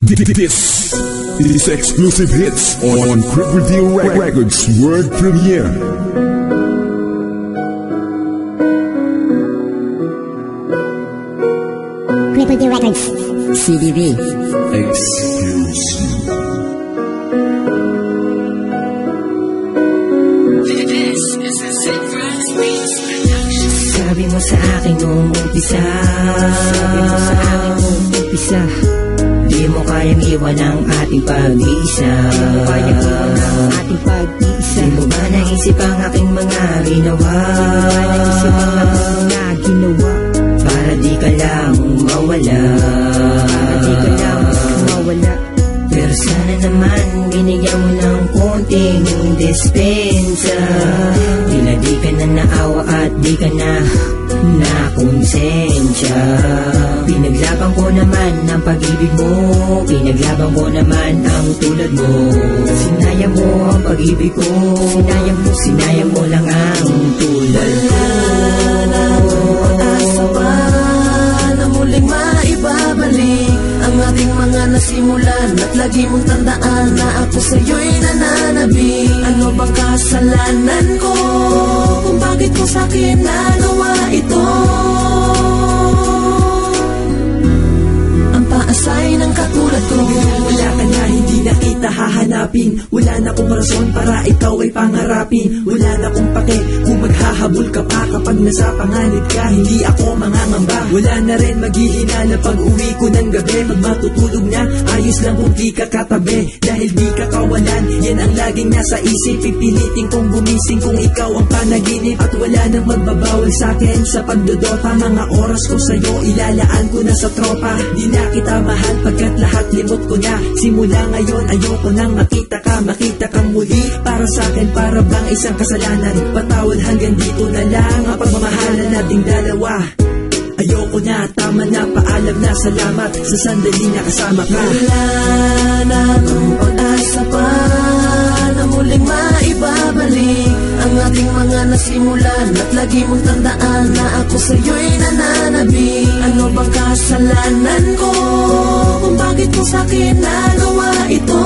This is exclusive hits on Cripple Deal Records World Premiere. Cripple Deal Records CDB Exclusive. Sabi mo sa akin nung umpisa, di mo kayang iwan ang ating pag-iisa. Di mo ba naisip ang aking mga ginawa? Para di ka lang mawala. Pero sana naman binigyan mo ng konting dispensa. Tila di ka na naawa at di ka na nakonsensya. Pinaglaban ko naman ang pag-ibig mo, pinaglaban ko naman ang tulad mo. Sinayang mo ang pag-ibig ko, sinayang mo lang ang tulad ko. Asa pa na muling maibabalik ang ating mga nasimulan, at lagi mong tandaan na ako sa'yo'y nananabi. Ano bang kasalanan ko kung bakit mo sa'kin nagawa ito? Ang paasay ng katulad ko. Wala ka na, hindi na kita hahanapin. Wala na kong rason para ikaw ay pangarapin. Wala na kong pake kung maghahabol ka pa. Kapag nasa panganib ka, hindi ako mangangamba. Wala na rin maghihinala pag uwi ko ng gabi. Pag matutulog na, ayos lang kung di ka katabi. Dahil di ka kawalan, yan ang laging nasa isip. Pipilitin kong gumising kung ikaw ang panaginip. At wala nang magbabawal sa'kin sa pagdodota. Mga oras ko sa'yo, ilalaan ko na sa tropa. Di na kita mahal pagkat lahat limot ko na. Simula ngayon, ayoko nang makita kang muli. Para sa'kin, para bang isang kasalanan. Patawad hanggang dito na lang ang pagmamahalan nating dalawa. Ayoko na, tama na, paalam na, salamat sa sandali na kasama ka. Wala na bang pag-asa pa na muling maibabalik ang ating mga nasimulan, at lagi mong tandaan na ako sa'yo'y nananabi. Ano bang kasalanan ko kung bakit mo sa'kin nagawa ito?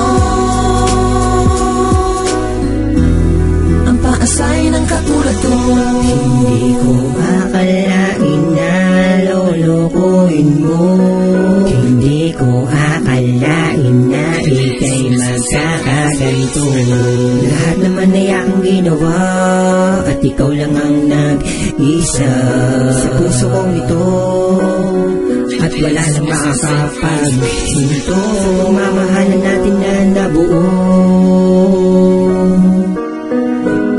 Ang paasay ng katulad ko. Hindi ko akalain na lolokohin mo. Hindi ko akalain na ika'y magkakaganito. Lahat naman ay aking ginawa, at ikaw lang ang nag-isa sa puso kong ito. At wala nang makakapaghinto. Mamahalan natin na nabuo.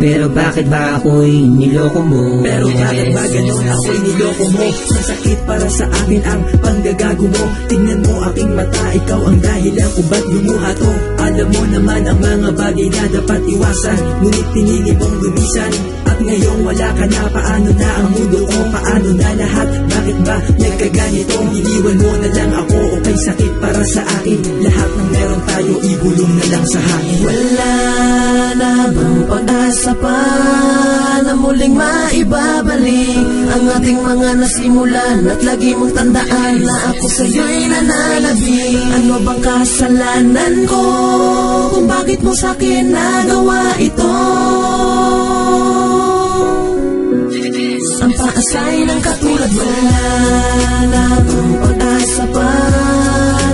Pero bakit ba ako'y niloko mo? Pero bakit ba ganun ako'y niloko mo? Masakit para sa akin ang panggagago mo. Tingnan mo aking mata, ikaw ang dahilan kung ba't lumuha to. Alam mo naman ang mga bagay na dapat iwasan, ngunit pinili mong lumisan. At ngayong wala ka na, paano na ang mundo ko? Paano na lahat? Bakit ba nagkaganito? Iniwan mo na lang ako, okay sakit para sa akin. Lahat ng meron tayo, ibulong na lang sa hangin. Wala na bang pag-asa pa na muling maibabalik ang ating mga nasimulan, at lagi mong tandaan na ako sa'yo'y nananabi. Ano bang kasalanan ko kung bakit mo sa'kin nagawa ito? Ang paasay ng katulad mo. Wala na bang pag-asa pa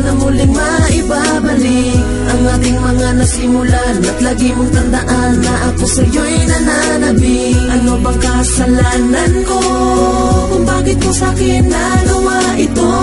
na muling maibabalik ang ating mga nasimulan, at lagi mong tandaan na ako sa'yo'y nananabi. Ano bang kasalanan ko kung bakit mo sa'kin nagawa ito?